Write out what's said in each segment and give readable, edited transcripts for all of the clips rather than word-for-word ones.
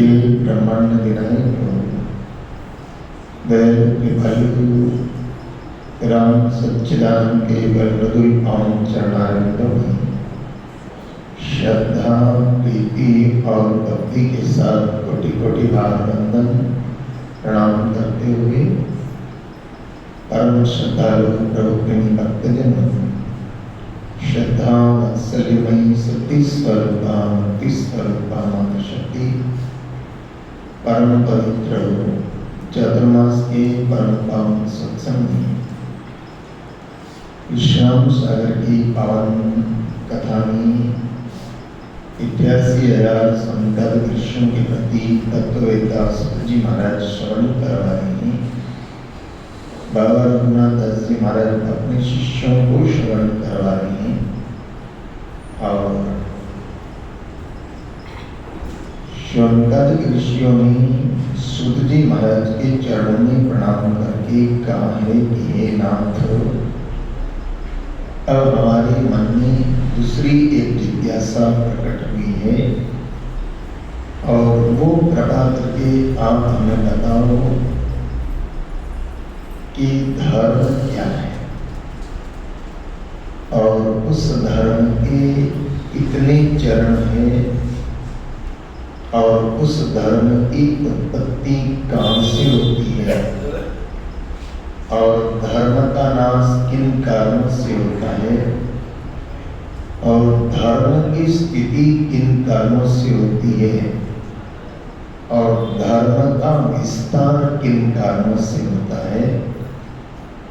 अखिल ब्रह्मांड विनायक दयालु कृपालु राम सच्चिदानंद के बलमृदुल पावन चरणारविंदों में श्रद्धा प्रीति और भक्ति के साथ कोटि कोटि भाव वंदन प्रणाम करते हुए परम श्रद्धालु प्रभु प्रेमी भक्तजन श्रद्धा वात्सल्यमयी सती स्वरूपा मुक्ति स्वरूपा माता शक्ति परम पवित्र चातुर्मास के परम पावन सत्संग में विश्राम सागर की पावन कथा में 88,000 संकल्प दृश्यों के प्रति तत्ववेत्ता सुखजी महाराज श्रवण करवा रहे हैं। बाबा रघुनाथ दास जी महाराज अपने शिष्यों को श्रवण करवा रहे हैं और श्रवणकालिक ऋषियों ने सूत जी महाराज के चरणों में प्रणाम करके कहा है कि हे नाथ, अब हमारे मन में दूसरी एक जिज्ञासा प्रकट हुई है और वो कृपा करके आप हमें बताओ कि धर्म क्या है और उस धर्म के कितने चरण हैं और उस धर्म की उत्पत्ति कहाँ से होती है और धर्म का नाश किन कारणों से होता है और धर्म की स्थिति किन कारणों से होती है और धर्म का विस्तार किन कारणों से होता है,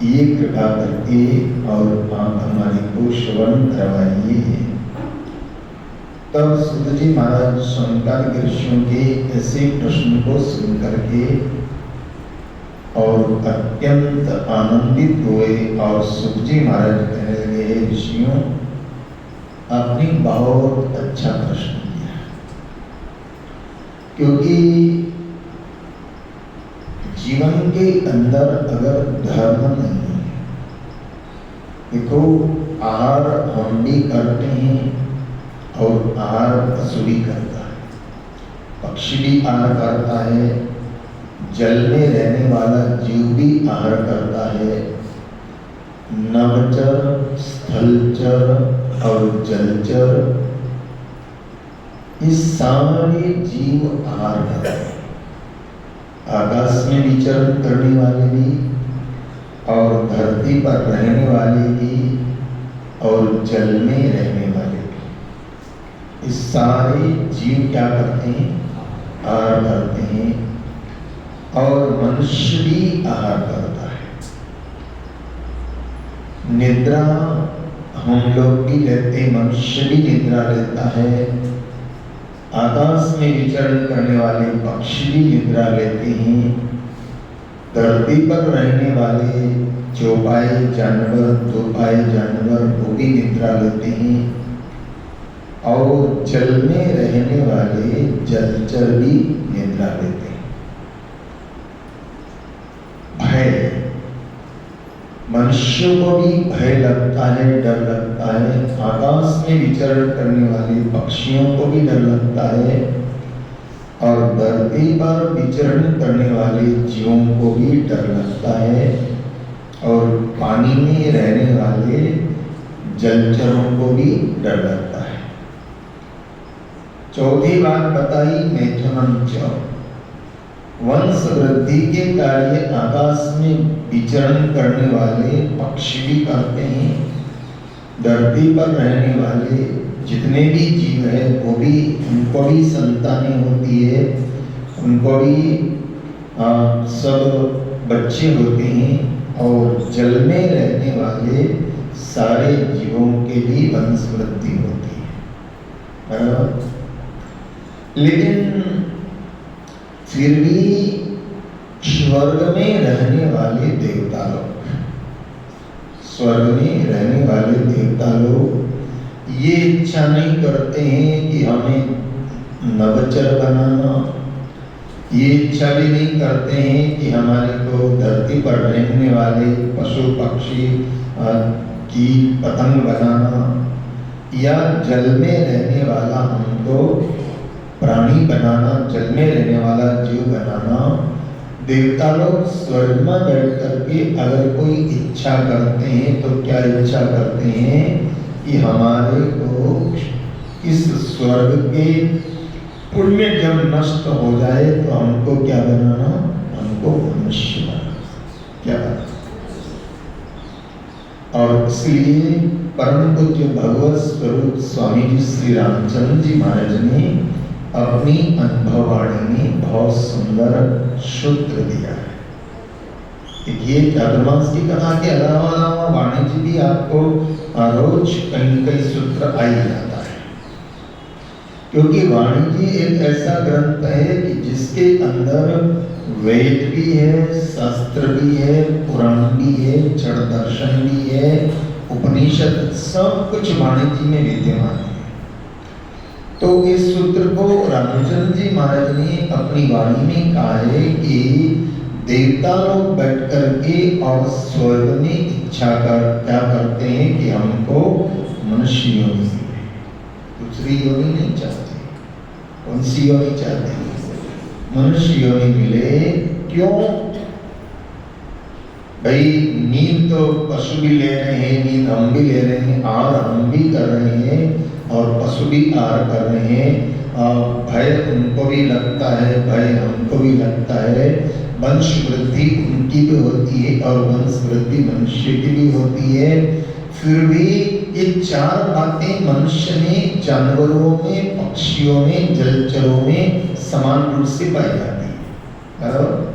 ये कृपा करके और आप हमारे को श्रवण करवाइए। तब सूत जी महाराज संकल्प ऋषियों के ऐसे प्रश्न को सुन करके और अत्यंत आनंदित हुए और सूत जी महाराज कहने लगे, हे ऋषियों, आपने बहुत अच्छा प्रश्न किया, क्योंकि जीवन के अंदर अगर धर्म नहीं है, देखो आहार हम भी करते हैं और आहार पशु भी करता है, पक्षी भी आहार करता है, जल में रहने वाला जीव भी आहार करता है, नभचर, स्थलचर और जलचर, ये सारे जीव आहार करते हैं। आकाश में विचरण करने वाले भी और धरती पर रहने वाले भी और जल में रहने वाले भी, इस सारे जीव क्या करते हैं, आहार करते हैं और मनुष्य भी आहार करता है। निद्रा हम लोग भी लेते, मनुष्य भी निद्रा लेता है, आकाश में विचरण करने वाले पक्षी भी निद्रा लेते हैं, धरती पर रहने वाले चौपाई जानवर, दोपाई जानवर वो भी निद्रा लेते हैं और जल में रहने वाले जलचर भी निद्रा लेते हैं। भय, मनुष्य को भी भय लगता है, डर लगता है, आकाश में विचरण करने वाले पक्षियों को भी डर लगता है और धरती पर विचरण करने वाले जीवों को भी डर लगता है और पानी में रहने वाले जलचरों को भी डर लगता है। चौथी बात बताई मैथुनम च, वंश वृद्धि के कार्य आकाश में विचरण करने वाले पक्षी भी करते हैं, धरती पर रहने वाले जितने भी जीव है वो भी, उनको भी संतानें होती है, उनको भी सब बच्चे होते हैं और जल में रहने वाले सारे जीवों के भी वंश वृद्धि होती है। लेकिन फिर भी स्वर्ग में रहने वाले देवता लोग, स्वर्ग में रहने वाले देवता लोग ये इच्छा नहीं करते हैं कि हमें नवचर बनाना, ये इच्छा भी नहीं करते हैं कि हमारे को धरती पर रहने वाले पशु पक्षी कीट पतंग बनाना या जल में रहने वाला हमको प्राणी बनाना, जल में रहने वाला जीव बनाना। देवता लोग स्वर्ग में बैठ करके अगर कोई इच्छा करते हैं तो क्या इच्छा करते हैं कि हमारे को इस स्वर्ग के पुण्य जब नष्ट हो जाए तो हमको क्या बनाना, हमको मनुष्य बनाना, क्या बनाना। और इसलिए परम पूज्य भगवत स्वरूप स्वामी जी श्री रामचंद्र जी महाराज ने अपनी अनुभववाणी में बहुत सुंदर सूत्र दिया है। ये चातुर्मास की कथा के अलावा वाणी जी भी आपको रोज कई सूत्र आ ही जाता है, क्योंकि वाणी जी एक ऐसा ग्रंथ है कि जिसके अंदर वेद भी है, शास्त्र भी है, पुराण भी है, जड़ दर्शन भी है, उपनिषद, सब कुछ वाणी जी में विद्यमान है। तो इस सूत्र को रामचंद्र जी महाराज ने अपनी वाणी में कहा है कि देवता लोग बैठ करके और स्वर्ग में इच्छा क्या करते हैं कि हमको मनुष्य योनि मिले, दूसरी योनि नहीं चाहते। कौन सी योनि चाहते हैं? मनुष्य योनि मिले। क्यों भाई? नींद तो पशु भी ले रहे हैं, नींद हम भी ले रहे हैं, आहार हम भी कर रहे हैं और पशु भी आहार कर रहे हैं। भय उनको भी लगता है, भय हमको भी लगता है। वंश वृद्धि उनकी भी होती है और वंश वृद्धि मनुष्य की भी होती है। फिर भी ये चार बातें मनुष्य में, जानवरों में, पक्षियों में, जलचरों में समान रूप से पाई जाती है। बराबर?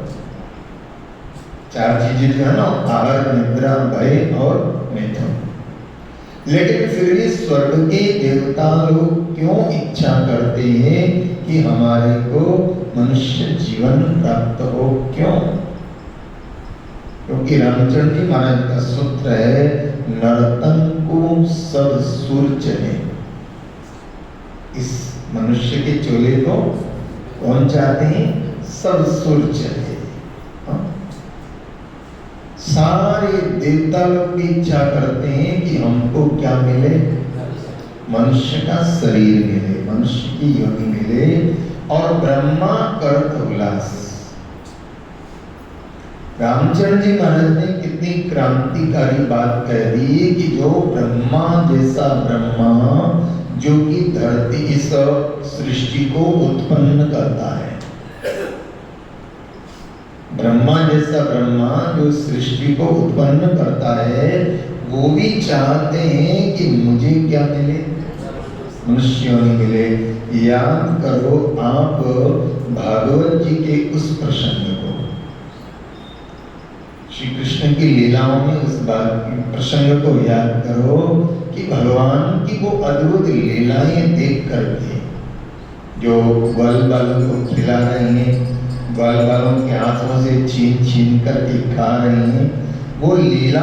चार चीजें जो है ना, आहार, निद्रा, भय और मैथुन। लेकिन फिर भी स्वर्ग के देवता लोग क्यों इच्छा करते हैं कि हमारे को मनुष्य जीवन प्राप्त हो? क्यों? क्योंकि रामचंद्र जी महाराज का सूत्र है, नर्तन को सब सुर चले। इस मनुष्य के चोले को कौन चाहते हैं? सब सुर चले। सारे देवता लोग भी इच्छा करते हैं कि हमको क्या मिले? मनुष्य का शरीर मिले, मनुष्य की योनि मिले। और ब्रह्मा करत उल्लास। रामचंद्र जी महाराज ने कितनी क्रांतिकारी बात कह दी कि जो ब्रह्मा जैसा ब्रह्मा, जो कि धरती, इस सृष्टि को उत्पन्न करता है, ब्रह्मा जैसा ब्रह्मा जो सृष्टि को उत्पन्न करता है, वो भी चाहते हैं कि मुझे क्या मिले? मनुष्य योनि मिले। याद करो आप भागवत जी के उस प्रसंग को, श्री कृष्ण की लीलाओं में उस प्रसंग को याद करो कि भगवान की वो अद्भुत लीलाएं देख करके, जो ग्वाल बालों को खिला रहे हैं, ग्वाल बालों के हाथों से छीन छीन करके खा रहे हैं, वो लीला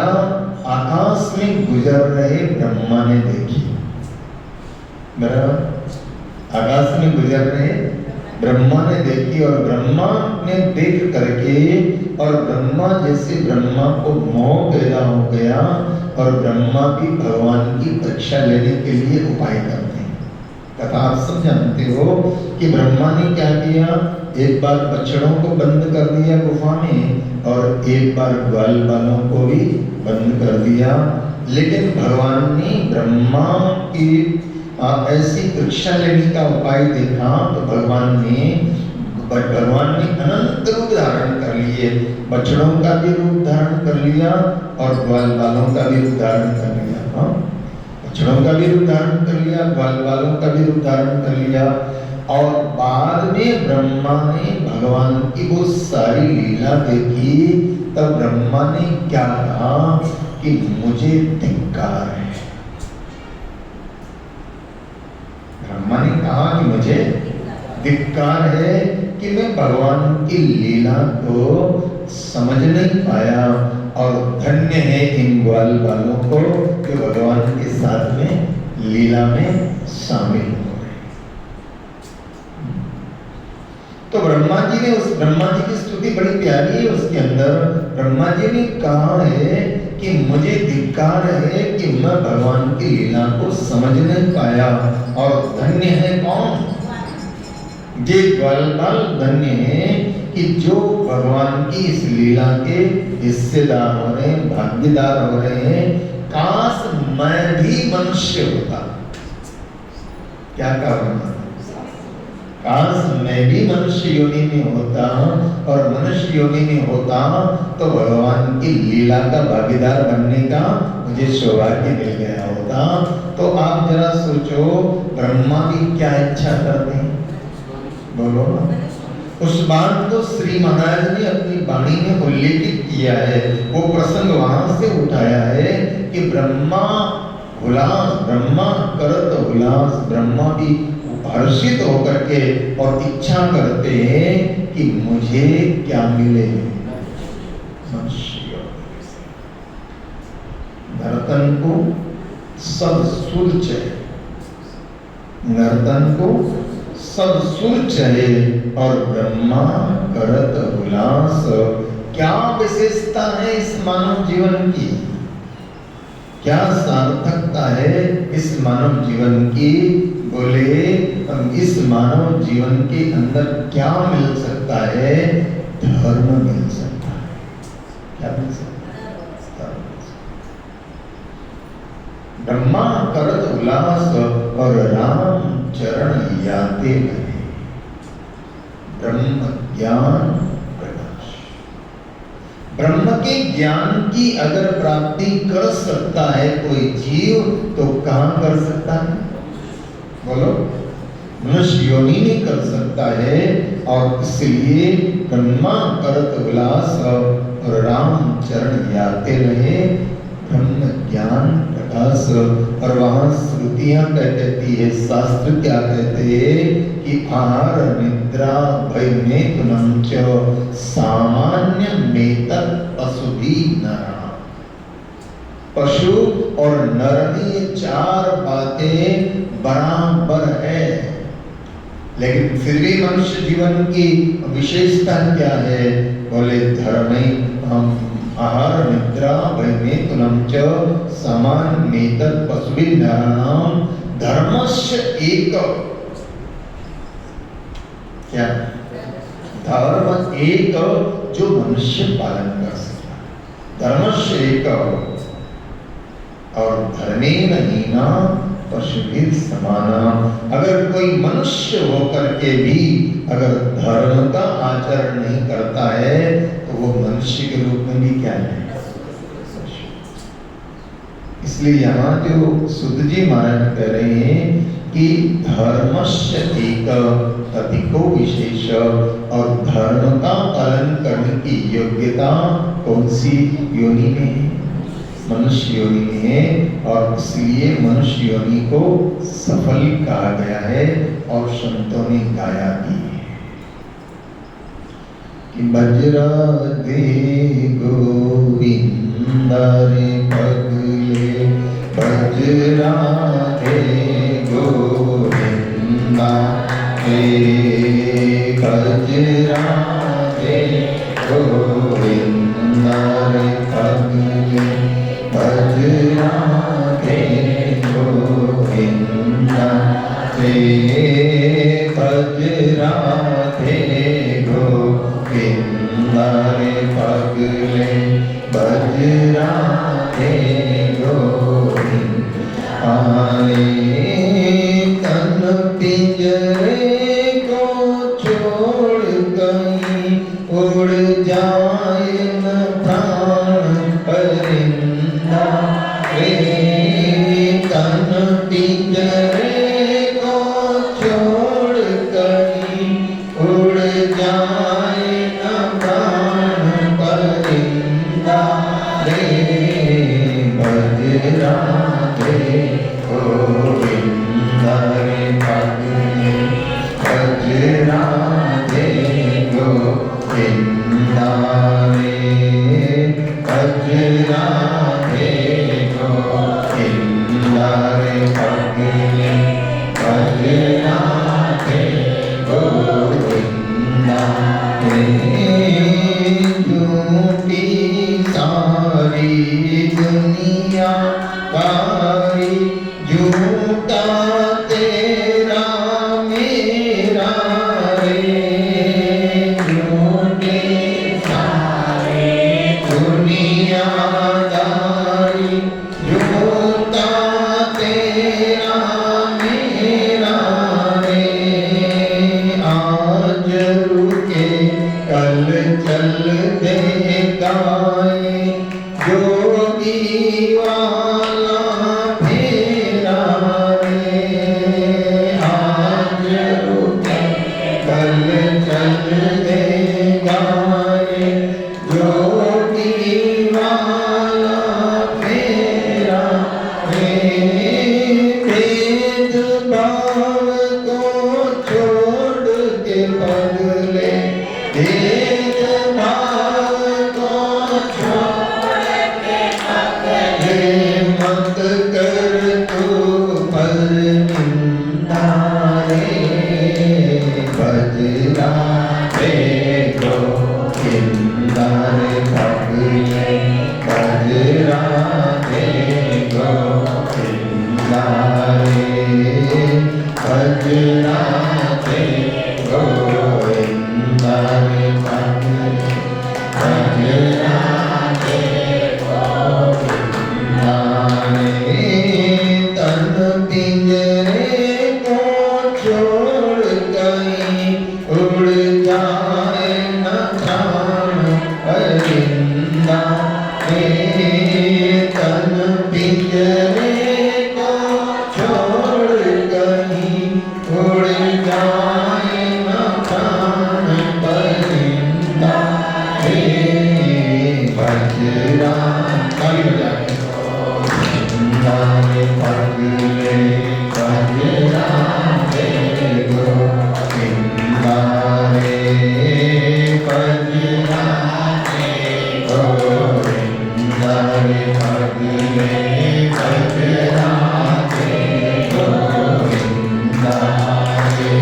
आकाश में गुजर रहे ब्रह्मा ने देखी। बराबर? आकाश में गुजर रहे ब्रह्मा ने देखी, और ब्रह्मा ने देख करके, और ब्रह्मा जैसे ब्रह्मा को मोह पैदा हो गया, और ब्रह्मा भी भगवान की परीक्षा लेने के लिए उपाय करते हैं। कथा आप सब जानते हो कि ब्रह्मा ने क्या किया? एक बार बछड़ों को बंद कर दिया गुफा में, और एक बार ग्वाल बालों को भी बंद कर दिया। लेकिन भगवान ने ब्रह्मा की ऐसी परीक्षा लेने का उपाय देखा, तो भगवान ने अनंत रूप धारण कर लिए। बछड़ों का भी रूप धारण कर लिया और ग्वाल बालों का भी रूप धारण कर लिया। बछड़ों का भी रूप धारण कर लिया, ग्वाल बालों का भी रूप धारण कर लिया। और बाद में ब्रह्मा ने भगवान की वो सारी लीला देखी, तब ब्रह्मा ने क्या कहा कि मुझे धिक्कार है। ब्रह्मा ने कहा कि मुझे धिक्कार है कि मैं भगवान की लीला को समझ नहीं पाया, और धन्य है इन ग्वाल बालों को कि भगवान के साथ में लीला में शामिल हो। तो ब्रह्मा जी ने, उस ब्रह्मा जी की स्तुति बड़ी प्यारी है। उसके अंदर ब्रह्मा जी ने कहा है कि मुझे धिक्कार है कि मैं भगवान की लीला को समझ नहीं पाया, और धन्य है कौन? ये ग्वालबाल धन्य है कि जो भगवान की इस लीला के हिस्सेदार हो रहे हैं, भागीदार हो रहे हैं। काश मैं भी मनुष्य होता। क्या कारण? काश मैं भी मनुष्य योनि में होता और मनुष्य योनि में होता तो भगवान की लीला का भागीदार बनने का मुझे सौभाग्य मिल गया होता। तो आप जरा सोचो, ब्रह्मा भी क्या इच्छा करते हैं? बोलो ना। उस बात को श्री महाराज ने अपनी वाणी में उल्लेखित किया है। वो प्रसंग वहां से उठाया है कि ब्रह्मा करत हुलास, ब्रह्मा भी हर्षित होकर के और इच्छा करते हैं कि मुझे क्या मिले? मनुष्य। नर्तन को सब सुर चाहिए, नर्तन को सब सुर चाहिए और ब्रह्मा करत हुलास। क्या विशेषता है इस मानव जीवन की? क्या सार्थकता है इस मानव जीवन की? बोले हम इस मानव जीवन के अंदर क्या मिल सकता है? धर्म मिल सकता है। क्या मिल सकता है? ब्रह्मा करत उल्लास और राम चरण याते रहे। ब्रह्म ज्ञान प्रकाश, ब्रह्म के ज्ञान की अगर प्राप्ति कर सकता है कोई जीव तो कहां कर सकता है? बोलो। मनुष्य योनि में कर सकता है। और इसलिए ब्रह्मा करत विलास और राम चरण याते रहे। ब्रह्म ज्ञान प्रकाश। और वहां श्रुतियां क्या कहती है, शास्त्र क्या कहते हैं कि आहार निद्रा भय में तुनंच सामान्य मेतक पशुभी नरा। पशु और नर में चार बातें बराबर है, लेकिन फिर भी मनुष्य जीवन की विशेषता क्या है? बोले धर्म हम आहार निद्रा भय तुलंच समान मेतक पशुभिः नराणाम धर्मस्य एक। क्या धर्म एक जो मनुष्य पालन कर सकता है? धर्मस्य एक। और धर्मेण हीना पशुभिः समाना। अगर कोई मनुष्य होकर के भी अगर धर्म का आचरण नहीं करता है तो वो मनुष्य के रूप में भी क्या है? इसलिए यहाँ जो सुध जी महाराज कह रहे हैं कि धर्मस्य एक अधिको विशेष। और धर्म का पालन करने की योग्यता कौन सी योनि में है? मनुष्य योनि में है। और इसलिए मनुष्य योनि को सफल कहा गया है और संतों ने गाया भी है कि बजराधे गोविंदा रे पगले, बजराधे गोविंदा रे, बजराधे गोविंदा रे पगले, बजराधे गोविंदा रे, बजराधे गोविंदा रे पगले, बजराधे गोविंदा। आए तन पिंजरे को छोड़ कहीं उड़ जाए न प्राण परिंदा रे। तन पिंजरे को छोड़ कहीं उड़ जाए न प्राण परिंदा रे। भज राधे गोविंदा रे भज राधे गोविंदा रे। तन पिंजरे को छोड़ गई उड़ जाए न प्राण परिंदा रे। तन पिंजरे को छोड़ गई उड़ जाए न प्राण परिंदा रे। भज राधे गोविंदा रे भज राधे गोविंदा रे भज राधे गोविंदा रे भज राधे गोविंदा रे।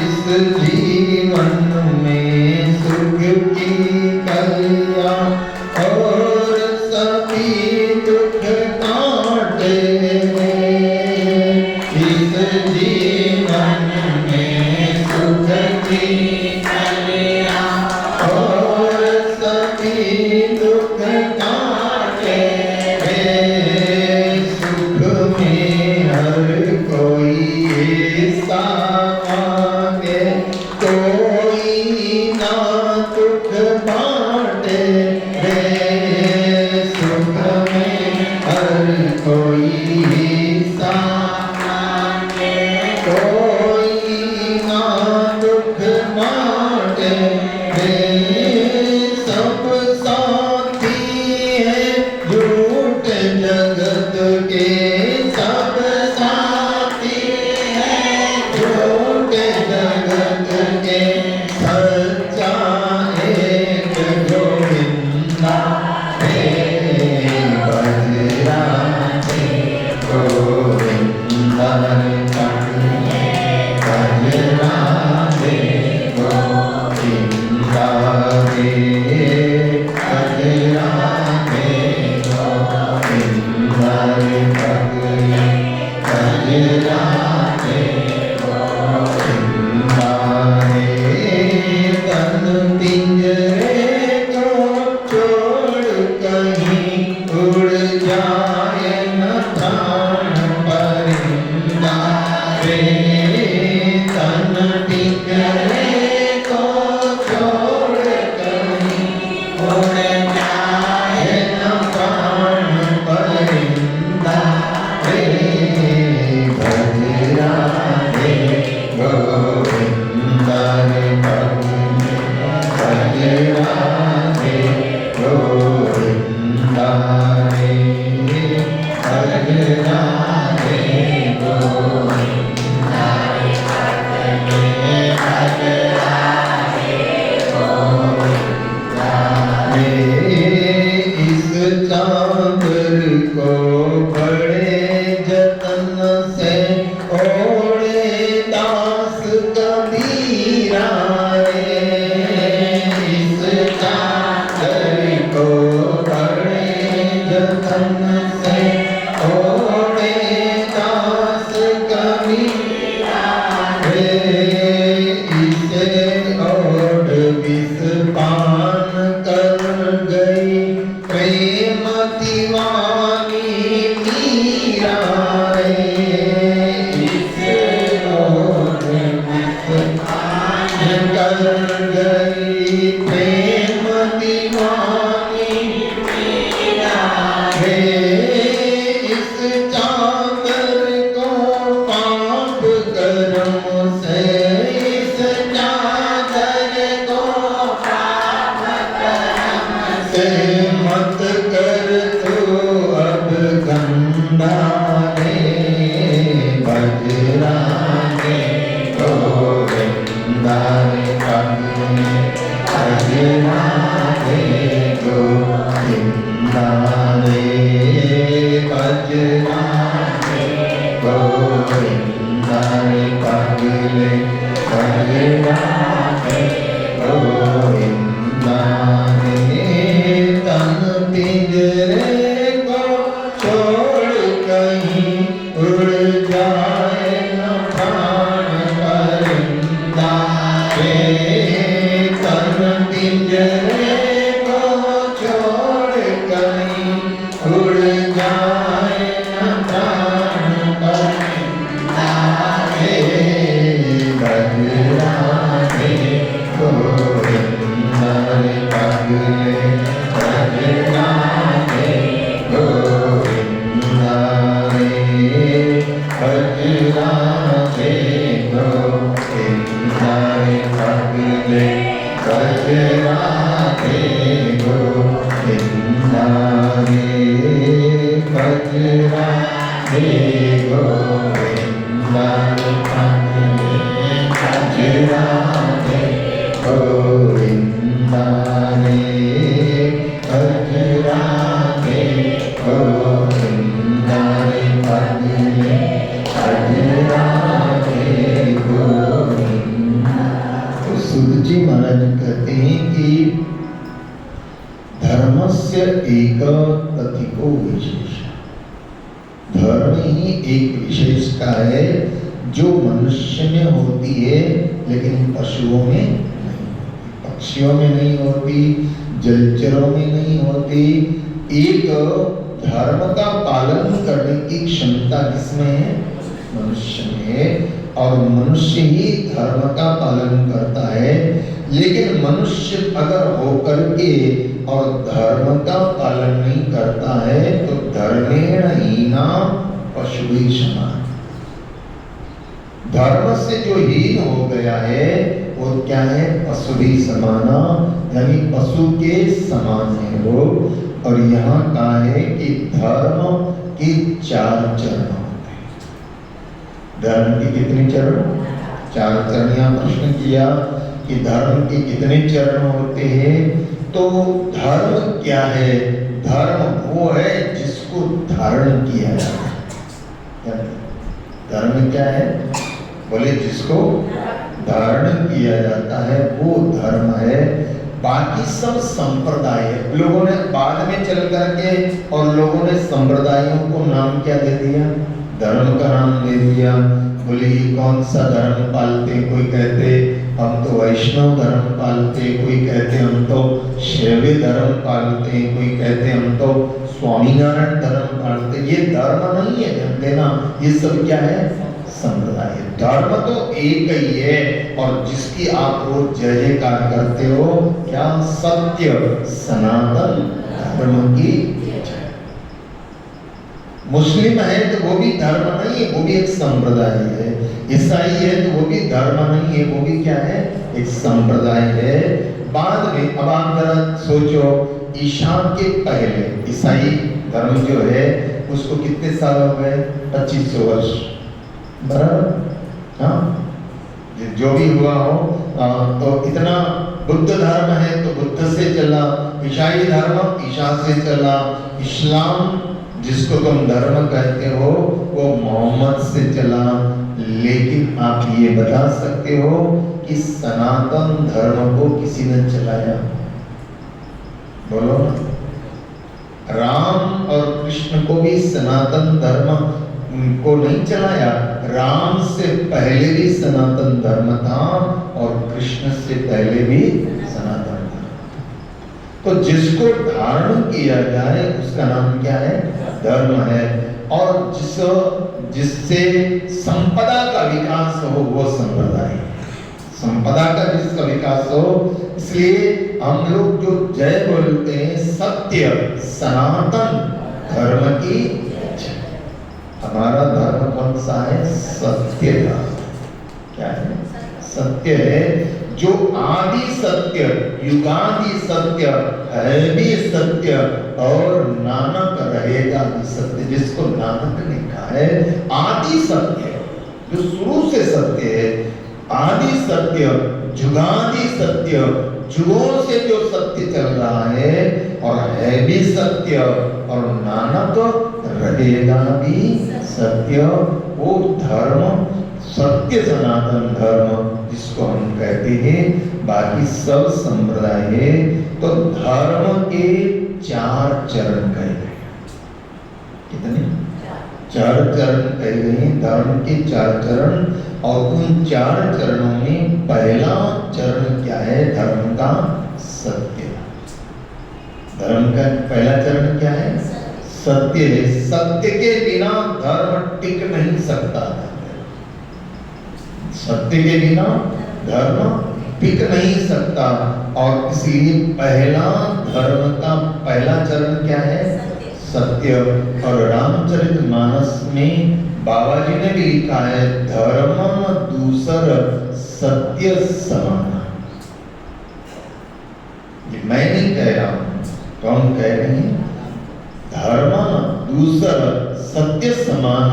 इस जीवन में सुख की कलियां और सभी दुख काटे रे। इस जीवन में सुख की कलियां और सभी दुख काटे रे। सुख में हर कोई ऐसा मांगे कोई ना दुख बांटे रे। सुख में हर कोई ऐसा मांगे कोई ना दुख बांटे रे। सब साथी है झूठ जगत के सब साथी है झूठ जगत के सच्चा एक गोविंदा रे। भज राधे गोविंदा रे भज राधे गोविंदा रे भज राधे गोविंदा रे भज राधे गोविंदा रे। तन पिंजरे को छोड़ कहीं उड़ जाए न प्राण परिंदा रे। तन पिंजरे को छोड़ कहीं उड़ जाए न प्राण परिंदा रे। भज राधे गोविंदा रे भज राधे गोविंदा रे भज राधे गोविंदा रे भज राधे गोविंदा रे। इस चादर को बड़े जतन से ओढ़े दास कबीरा रे। इस चादर को बड़े जतन से ओढ़े दास कबीरा रे। इसे ओढ़ विष पान कर गई प्रेम दीवानी मीरा रे। इसे ओढ़ विष पान कर गई प्रेम दीवानी मीरा रे। इस चादर को पाप कर्म से इस चादर को पाप कर्म से मत कर तू अब गंदा रे। भज राधे गोविंदा रे भज राधे गोविंदा रे भज राधे गोविंदा रे भज राधे गोविंदा रे। तन पिंजरे को छोड़ कहीं उड़ जाए एक तथिको विशेष। धर्म ही एक विशेषता है जो मनुष्य में होती है लेकिन पशुओं में नहीं होती, पक्षियों में नहीं होती, जलचरों में नहीं होती। एक धर्म का पालन करने की क्षमता किसमें है? मनुष्य में है। और मनुष्य ही धर्म का पालन करता है। लेकिन मनुष्य अगर होकर के और धर्म का पालन नहीं करता है तो धर्मेण हीना पशुभिः समान। धर्म से जो हीन हो गया है वो क्या है? पशुभिः समाना, यानी पशु के समान है वो। और यहाँ कहा है कि धर्म के 4 चरण होते हैं। धर्म के कितने चरण? 4 चरण। यहाँ प्रश्न किया कि धर्म के कितने चरण होते हैं? तो धर्म क्या है? धर्म वो है जिसको धारण किया जाता है। धर्म क्या है? बोले जिसको धारण किया जाता है वो धर्म है। बाकी सब संप्रदाय है। लोगों ने बाद में चल करके और लोगों ने संप्रदायों को नाम क्या दे दिया? धर्म का नाम दे दिया। बोले ये कौन सा धर्म पालते? कोई कहते हम तो वैष्णव धर्म पालते, कोई कहते हम तो शैव धर्म पालते, कोई कहते हम तो स्वामीनारायण धर्म पालते। ये धर्म नहीं है, ध्यान देना। ये सब क्या है? संप्रदाय। धर्म तो एक ही है और जिसकी आप रोज जय जयकार करते हो, क्या? सत्य सनातन धर्म की। मुस्लिम है तो वो भी धर्म नहीं है, वो भी एक संप्रदाय है। ईसाई है तो वो भी धर्म नहीं है, वो भी क्या है? एक संप्रदाय है। बाद में अब आप जरा सोचो, ईसा के पहले ईसाई धर्म जो है उसको कितने साल हो गए? 2500 वर्ष, बराबर। हाँ, जो भी हुआ हो। तो इतना बुद्ध धर्म है तो बुद्ध से चला, ईसाई धर्म ईसा से चला, इस्लाम जिसको तुम धर्म कहते हो वो मोहम्मद से चला। लेकिन आप ये बता सकते हो कि सनातन धर्म को किसी ने चलाया? बोलो ना। राम और कृष्ण को भी सनातन धर्म को नहीं चलाया। राम से पहले भी सनातन धर्म था और कृष्ण से पहले भी सनातन धर्म था। तो जिसको धारण किया जाए उसका नाम क्या है? धर्म है। और जिससे संपदा का विकास हो वो संप्रदाय। संपदा का जिसका विकास हो, इसलिए हम लोग जो जय बोलते हैं सत्य सनातन धर्म की। हमारा धर्म कौन सा है? सत्य धर्म। क्या है? सत्य है, जो आदि सत्य, युगादि सत्य है भी सत्य और नानक रहेगा भी सत्य। जिसको नानक ने कहा है आदि सत्य, जो शुरू से सत्य है, आदि सत्य, जुगादि सत्य, जुगों से जो सत्य चल रहा है और है भी सत्य और नानक रहेगा भी सत्य, वो धर्म सत्य सनातन धर्म जिसको हम कहते हैं। बाकी सब संप्रदाय है। तो धर्म के 4 चरण कहे गए। कितने? 4 चरण कहे गए। धर्म के 4 चरण। और उन 4 चरणों में पहला चरण क्या है? धर्म का सत्य। धर्म का पहला चरण क्या है? सत्य है। सत्य के बिना धर्म टिक नहीं सकता। सत्य के बिना धर्म टिक नहीं सकता। और इसलिए पहला धर्म का पहला चरण क्या है? सत्य। और रामचरितमानस में बाबा जी ने भी लिखा है धर्म दूसर सत्य समान। ये मैं नहीं कह रहा हूं, कौन कह रहे हैं? धर्म दूसर सत्य समान,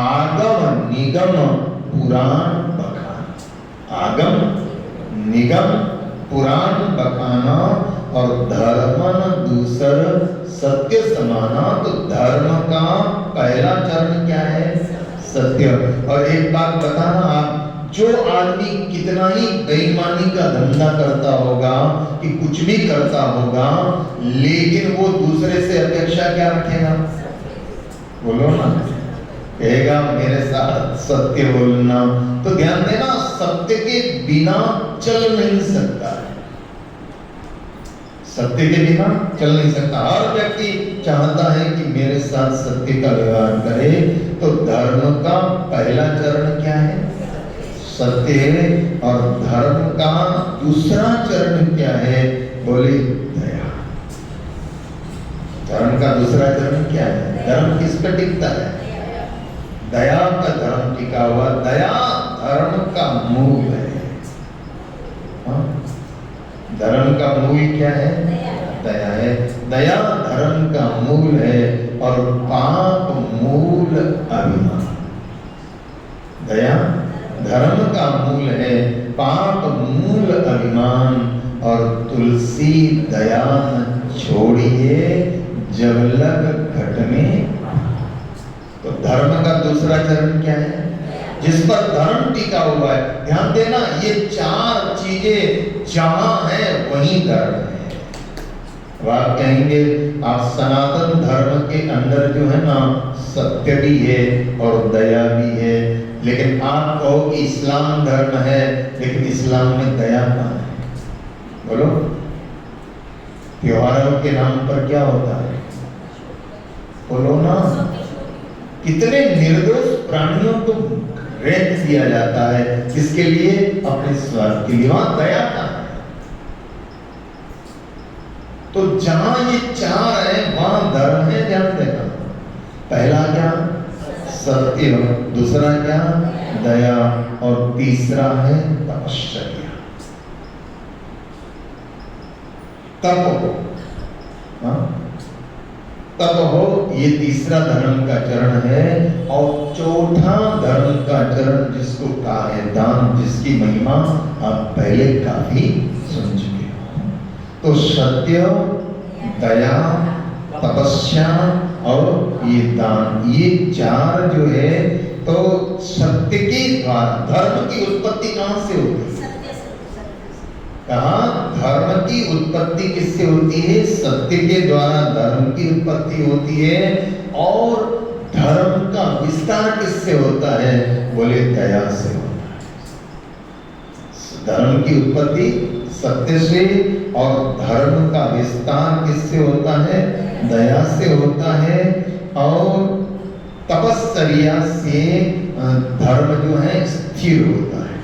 आगम निगम पुराण बखान। आगम निगम पुराण बखाना और धर्म दूसर सत्य समाना। तो धर्म का पहला चरण क्या है? सत्य। और एक बात बताना, आप जो आदमी कितना ही बेईमानी का धंधा करता होगा कि कुछ भी करता होगा, लेकिन वो दूसरे से अपेक्षा क्या रखेगा? बोलो ना, कहेगा मेरे साथ सत्य बोलना। तो ध्यान देना, सत्य के बिना चल नहीं सकता, सत्य के बिना चल नहीं सकता। हर व्यक्ति चाहता है कि मेरे साथ सत्य का व्यवहार करे। तो धर्म का पहला चरण क्या है? सत्य है। और धर्म का दूसरा चरण क्या है? बोले दया। धर्म का दूसरा चरण क्या है? धर्म किस पे टिकता है? दया का धर्म टिका हुआ। दया धर्म का मूल है। धर्म का मूल क्या है? दया है। दया धर्म का मूल है। और पाप मूल अभिमान। दया धर्म का मूल है, पाप मूल अभिमान। और तुलसी दया न छोड़िए जब लग घट में। तो धर्म का दूसरा चरण क्या है? जिस पर धर्म टिका हुआ है। ध्यान देना, ये चार चीजें जहां है वहीं धर्म है। अब आप कहेंगे आप सनातन धर्म के अंदर जो है ना, सत्य भी है और दया भी है। लेकिन आप कहो कि इस्लाम धर्म है, लेकिन इस्लाम में दया कहाँ है? बोलो। त्योहारों के नाम पर क्या होता है? बोलो ना। कितने निर्दोष प्राणियों को रेप दिया जाता है, किसके लिए? अपने स्वार्थ के लिए। वहां दया का है। तो जहां ये चार है वहां धर्म है। ध्यान देना, पहला क्या? सत्य। दूसरा क्या? दया। और तीसरा है तपश्चर्या, तप हो। तप हो, ये तीसरा धर्म का चरण है। और चौथा धर्म का चरण जिसको कहा है दान, जिसकी महिमा आप पहले काफी सुन चुके हो। तो सत्य, दया, तपस्या और ये दान, ये चार जो है, तो सत्य के द्वारा धर्म की उत्पत्ति कहां से होती है? कहा धर्म की उत्पत्ति किससे होती है? सत्य के द्वारा धर्म की उत्पत्ति होती है। और धर्म का विस्तार किससे होता है? बोले दया से होता है। धर्म की उत्पत्ति सत्य से, और धर्म का विस्तार किससे होता है? दया से होता है। और तपश्चर्या से धर्म जो है स्थिर होता है।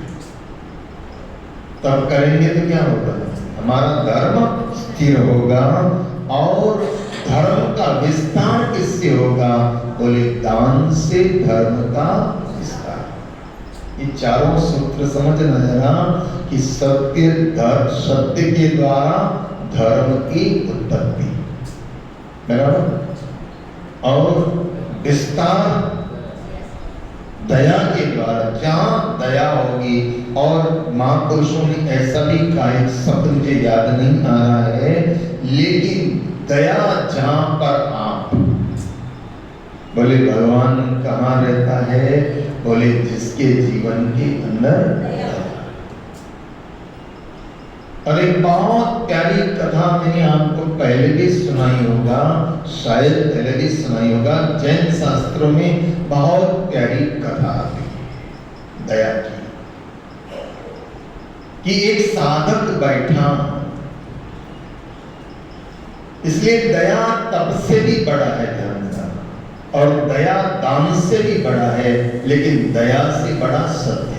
तब करेंगे तो क्या होगा? हमारा धर्म स्थिर होगा। और धर्म का विस्तार किससे होगा? बोले दान से धर्म का विस्तार। ये चारों सूत्र समझना जरा कि सत्य सत्य के द्वारा धर्म की उत्पत्ति, बराबर। और विस्तार दया के द्वारा। जहां दया होगी, और महापुरुषों ने ऐसा भी कहा, एक शब्द मुझे याद नहीं आ रहा है, लेकिन दया जहां पर आप, बोले भगवान कहाँ रहता है? बोले जिसके जीवन के अंदर। और एक बहुत प्यारी कथा मैंने आपको पहले भी सुनाई होगा, शायद पहले भी सुनाई होगा। जैन शास्त्रों में बहुत प्यारी कथा आती है दया की, कि एक साधक बैठा, इसलिए दया तप से भी बड़ा है, ध्यान देना। और दया दान से भी बड़ा है, लेकिन दया से बड़ा सत्य है।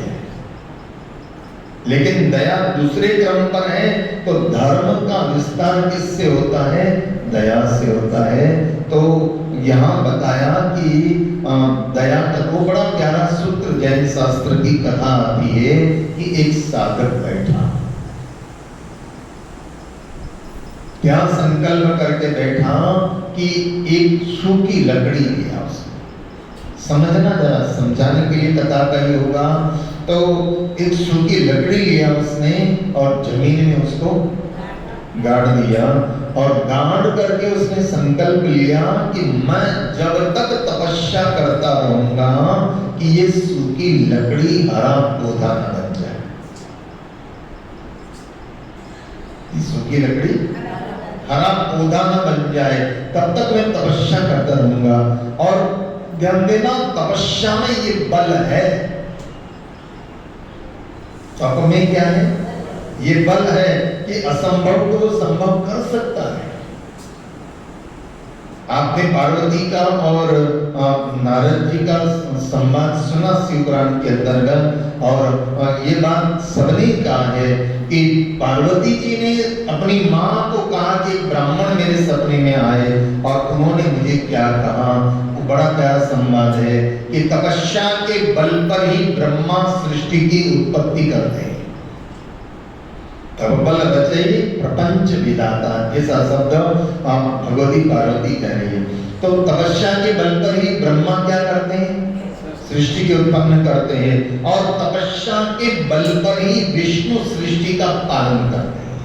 लेकिन दया दूसरे क्रम पर है। तो धर्म का विस्तार किससे होता है? दया से होता है। तो यहाँ बताया कि दया का वो बड़ा प्यारा सूत्र जैन शास्त्र की कथा आती है कि एक साधक बैठा, क्या संकल्प करके बैठा कि एक सूखी लकड़ी लिया उसने। समझना जरा, समझाने के लिए कथा का ही होगा। तो एक सूखी लकड़ी लिया उसने और जमीन में उसको गाड़ दिया। और गांड करके उसने संकल्प लिया कि मैं जब तक तपस्या करता रहूंगा कि ये सूखी लकड़ी हरा पौधा न बन जाए। ये सूखी लकड़ी हरा पौधा न बन जाए, तब तक मैं तपस्या करता रहूंगा। और ध्यान देना, तपस्या में ये बल है। तप में क्या है? ये बल है कि असंभव को संभव कर सकता है। आपने पार्वती का और नारद जी का संवाद सुना शिवपुराण के अंतर्गत, और ये बात सबने कहा है कि पार्वती जी ने अपनी माँ को कहा कि ब्राह्मण मेरे सपने में आए और उन्होंने मुझे क्या कहा। वो बड़ा प्यारा संवाद है कि तपस्या के बल पर ही ब्रह्मा सृष्टि की उत्पत्ति करते हैं। तब बल बचे प्रपंच विधाता, ऐसा शब्द भगवती पार्वती कह रही है। तो तपस्या के बल पर ही ब्रह्मा क्या करते हैं? सृष्टि के उत्पन्न करते हैं। और तपस्या के बल पर ही विष्णु सृष्टि का पालन करते हैं।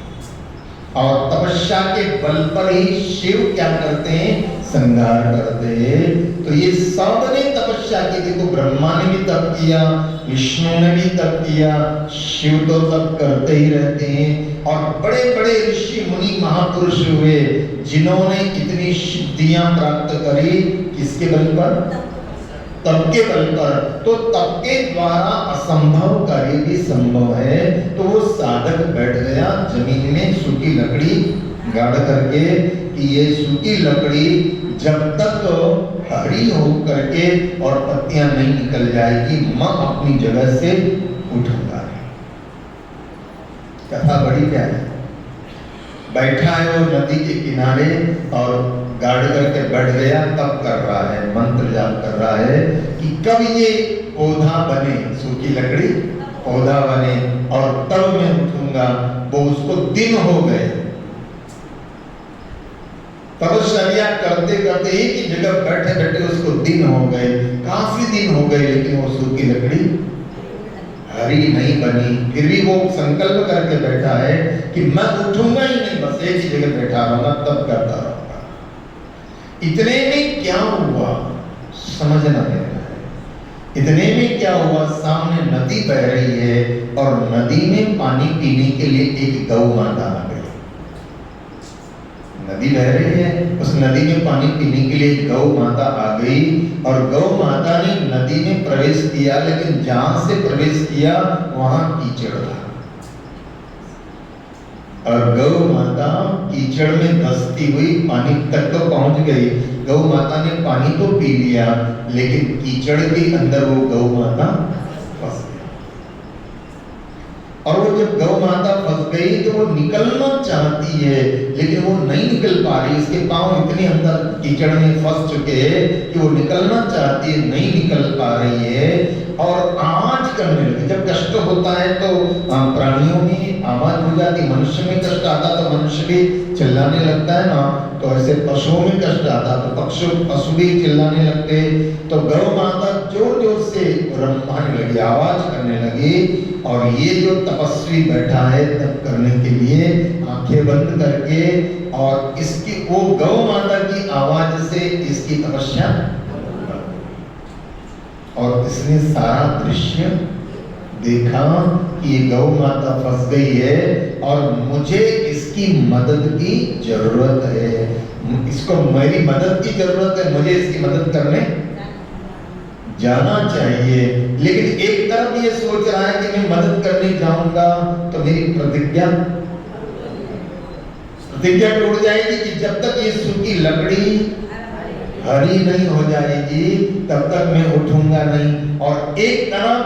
और तपस्या के बल पर ही शिव क्या करते हैं? संहार करते हैं। तो ये सबने तपस्या की। देखो, ब्रह्मा ने भी तप किया, विष्णु ने भी तप किया, शिव तो तप करते ही रहते हैं। और बड़े बड़े ऋषि मुनि महापुरुष हुए जिन्होंने इतनी सिद्धियां प्राप्त करी, किसके बल पर? तप के बल पर। तो तप के द्वारा असंभव कार्य भी संभव है। तो वो साधक बैठ गया जमीन में सूखी लकड़ी गाड़ करके कि ये सूखी लकड़ी जब तक हरी हो करके और पत्तियां नहीं निकल जाएगी, मैं अपनी जगह से उठूंगा। कथा बड़ी क्या है। बैठा है वो नदी के किनारे और गाड़ करके बैठ गया, तब कर रहा है, मंत्र जाप कर रहा है कि कब ये पौधा बने, सूखी लकड़ी पौधा बने और तब मैं उठूंगा। वो उसको दिन हो गए, तपस्या करते करते एक ही जगह बैठे बैठे उसको दिन हो गए, काफी दिन हो गए, लेकिन वो सूखी लकड़ी हरी नहीं बनी। फिर भी वो संकल्प करके बैठा है कि मैं उठूंगा ही नहीं, बस एक ही जगह बैठा रहूंगा, तब करता रहूंगा। इतने में क्या हुआ समझना है। इतने में क्या हुआ, सामने नदी बह रही है और नदी में पानी पीने के लिए एक गौ माता आ गई। नदी बह रही है, उस नदी में पानी पीने के लिए गौ माता आ गई और गौ माता ने नदी में प्रवेश किया, लेकिन जहां से प्रवेश किया वहां कीचड़ था और गौ माता कीचड़ में धंसती हुई पानी तक तो पहुंच गई। गौ माता ने पानी तो पी लिया, लेकिन कीचड़ के अंदर वो गौ माता फंस गई। और वो जब गौ माता फंस गई तो वो निकलना चाहती है, लेकिन वो नहीं निकल पा रही। उसके पांव इतने अंदर कीचड़ में फंस चुके हैं कि वो निकलना चाहती है, नहीं निकल पा रही है और आवाज करने लगी। जब कष्ट होता है तो प्राणियों में आवाज हो जाती, मनुष्य में कष्ट आता तो मनुष्य भी चिल्लाने लगता है ना, तो ऐसे पशुओं में कष्ट आता तो पशु भी चिल्लाने लगते। तो गौ माता जोर जोर से रंभाने लगी, आवाज करने लगी। और ये जो तपस्वी बैठा है तप करने के लिए आंखें बंद करके, और इसकी वो गौ माता की आवाज से इसकी तपस्या, और इसने सारा दृश्य देखा कि ये गौ माता फंस गई है और मुझे इसकी मदद की जरूरत है। इसको मेरी मदद की जरूरत है, मुझे इसकी मदद करने जाना चाहिए। लेकिन एक तरफ ये सोच रहा है कि मैं मदद करने जाऊंगा तो मेरी प्रतिज्ञा टूट जाएगी कि जब तक ये सूखी लकड़ी हरी नहीं हो जाएगी तब तक मैं उठूंगा नहीं। और एक तरफ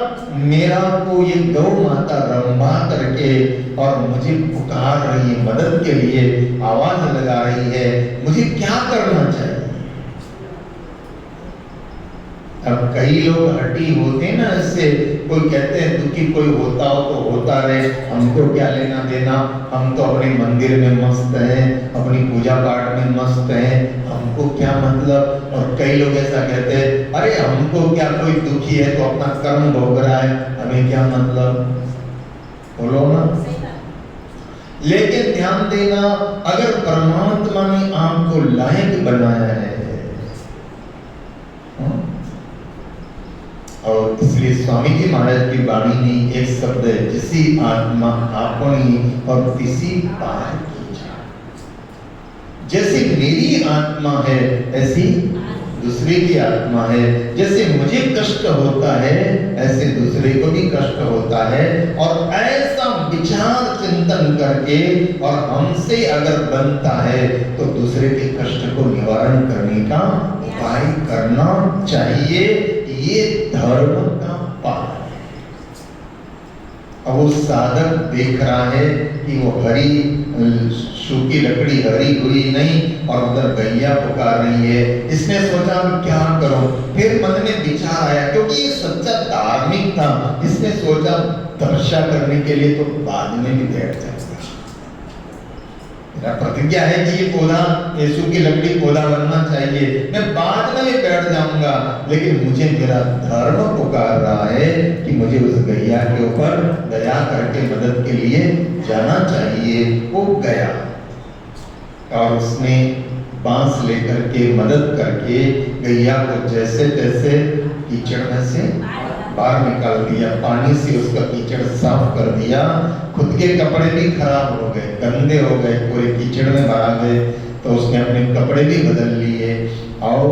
मेरा को ये गौ माता रंभा करके और मुझे पुकार रही है, मदद के लिए आवाज लगा रही है, मुझे क्या करना चाहिए। अब कई लोग हटी होते हैं ना इससे, कोई कहते हैं दुखी कोई होता हो तो होता रहे, हमको क्या लेना देना, हम तो अपने मंदिर में मस्त हैं, अपनी पूजा पाठ में मस्त हैं, हमको क्या मतलब। और कई लोग ऐसा कहते हैं, अरे हमको क्या, कोई दुखी है तो अपना कर्म भोग रहा है, हमें क्या मतलब। बोलो ना। लेकिन ध्यान देना, अगर परमात्मा ने आपको लायक बनाया है, और इसलिए स्वामी जी महाराज की वाणी में एक शब्द है, जिसी आत्मा अपनी और तिसी पार की जाए। जैसे मेरी आत्मा है ऐसी दूसरे की आत्मा है, जैसे मुझे कष्ट होता है ऐसे दूसरे को भी कष्ट होता है। और ऐसा विचार चिंतन करके और हमसे अगर बनता है तो दूसरे के कष्ट को निवारण करने का उपाय करना चाहिए। ये धर्म का पालन है। अब वो साधक देख रहा है कि वो हरी सूखी लकड़ी हरी हुई नहीं और उधर गैया पुकार रही है। इसने सोचा मैं क्या करूं, फिर मन में विचार आया, क्योंकि ये सच्चा धार्मिक था, इसने सोचा तपस्या करने के लिए तो बाद में भी बैठ जाएगा। मेरा प्रतिज्ञा है कि ये पौधा, ये सूखी लकड़ी पौधा बनना चाहिए, मैं बाद में भी बैठ जाऊंगा, लेकिन मुझे मेरा धर्म पुकार रहा है कि मुझे उस गैया के ऊपर दया करके मदद के लिए जाना चाहिए। वो गया और उसने बांस लेकर के मदद करके गैया को जैसे तैसे कीचड़ में से बाहर निकाल दिया, पानी से उसका कीचड़ साफ कर दिया। खुद के कपड़े भी खराब हो गए, गंदे हो गए, पूरे कीचड़ में भरा गए, तो उसने अपने कपड़े भी बदल लिए और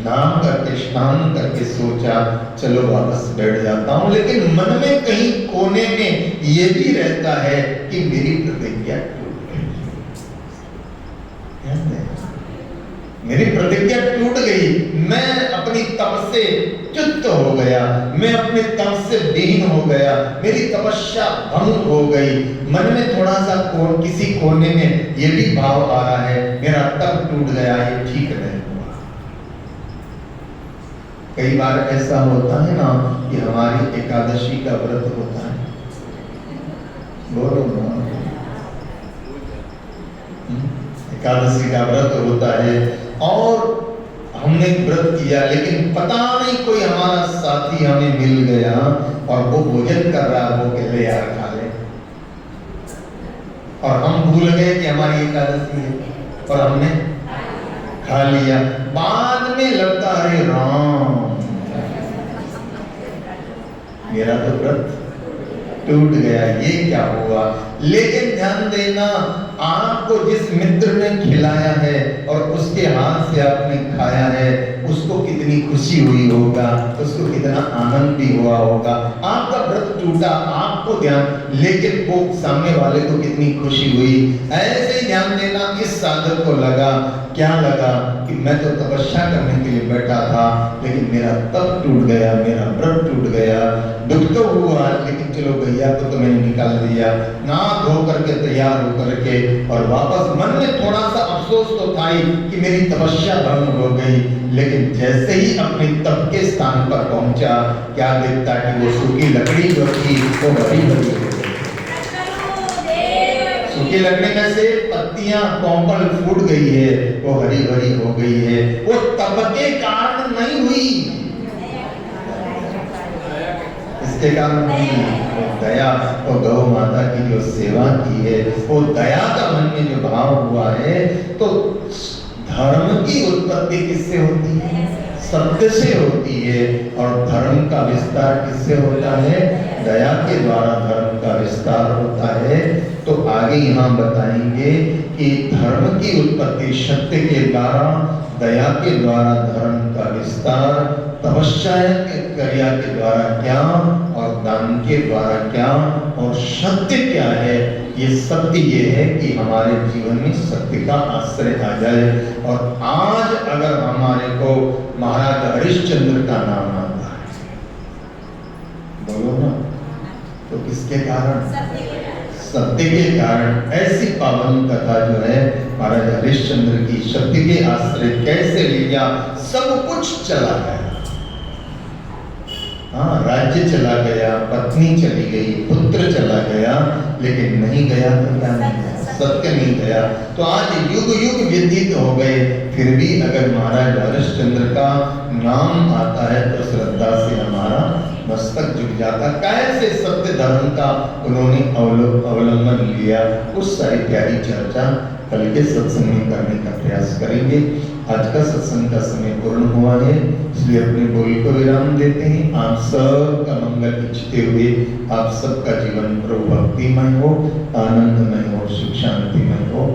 नाम करके स्नान करके सोचा चलो वापस बैठ जाता हूं। लेकिन मन में कहीं कोने में ये भी रहता है कि मेरी प्रतिज्ञा टूट गई, मेरी प्रतिज्ञा टूट गई, मैं अपनी तप से च्युत हो गया, मैं अपने तप से विहीन हो गया, मेरी तपस्या भंग हो गई। मन में थोड़ा सा किसी कोने में ये भी भाव आ रहा है मेरा तप टूट गया, ये ठीक नहीं हुआ। कई बार ऐसा होता है ना कि हमारी एकादशी का व्रत होता है, बोलो ना, एकादशी का व्रत होता है और हमने व्रत किया, लेकिन पता नहीं कोई हमारा साथी हमें मिल गया और वो भोजन कर रहा, वो कह ले यार खा ले, और हम भूल गए कि हमारी एकादशी है और हमने खा लिया। बाद में लगता है राम मेरा तो व्रत टूट गया, ये क्या हुआ। लेकिन ध्यान देना, आपको जिस मित्र ने खिलाया है और उसके हाथ से आपने खाया है, उसको कितनी खुशी हुई होगा, उसको कितना आनंद भी हुआ होगा। आपका व्रत टूटा, आपको ध्यान, लेकिन वो सामने वाले को कितनी खुशी हुई। ऐसे ही ध्यान देना, इस साधक को लगा, क्या लगा कि मैं तो तपस्या करने के लिए बैठा था, लेकिन मेरा तप टूट गया, मेरा व्रत टूट गया। दुख तो हुआ, लेकिन चलो गैया को तो मैंने निकाल दिया, ना धो करके तैयार होकर के, और वापस मन में थोड़ा सा अफसोस तो था ही कि मेरी तपस्या भंग हो गई। लेकिन जैसे ही अपने तप के स्थान पर पहुंचा, क्या देखता कि वो सूखी लकड़ी जो थी वो हरी भरी हो गई। सूखी लकड़ी में से पत्तियां कोमल फूट गई है, वो हरी भरी हो गई है। वो तप के कारण नहीं हुई, इसके कारण नहीं, दया और गौ माता की जो सेवा की है, वो दया का मन में जो भाव हुआ है। तो धर्म की उत्पत्ति किससे होती है? सत्य से होती है। और धर्म का विस्तार किससे होता है? दया के द्वारा धर्म का विस्तार होता है। तो आगे यहाँ बताएंगे कि धर्म की उत्पत्ति सत्य के द्वारा, दया के द्वारा धर्म का विस्तार, तपस्या के क्रिया के द्वारा क्या और दान के द्वारा क्या, और सत्य क्या है। ये सत्य ये है कि हमारे जीवन में सत्य का आश्रय आ जाए। और आज अगर हमारे को महाराज हरिश्चंद्र का नाम आता है, बोलो ना, तो किसके कारण? सत्य के कारण। ऐसी पावन कथा जो है महाराज हरिश्चंद्र की, सत्य के आश्रय कैसे लिया, सब कुछ चला गया। हाँ, राज्य चला गया, पत्नी चली गई, पुत्र चला गया, लेकिन नहीं गया तो क्या नहीं गया? सत्य नहीं गया। तो आज युग युग व्यतीत हो गए, फिर भी अगर महाराज हरिश्चंद्र का नाम आता है तो श्रद्धा से हमारा मस्तक झुक जाता। कैसे सत्य धर्म का उन्होंने अवलंबन लिया, उस सारी प्यारी चर्चा कल के सत्संग में करने का प्रयास करेंगे। आज का सत्संग का समय पूर्ण हुआ है, इसलिए अपने बोल को विराम देते हैं। आप सब का मंगल इच्छते हुए आप सबका जीवन प्रभु भक्तिमय हो, आनंदमय हो, सुख शांतिमय हो।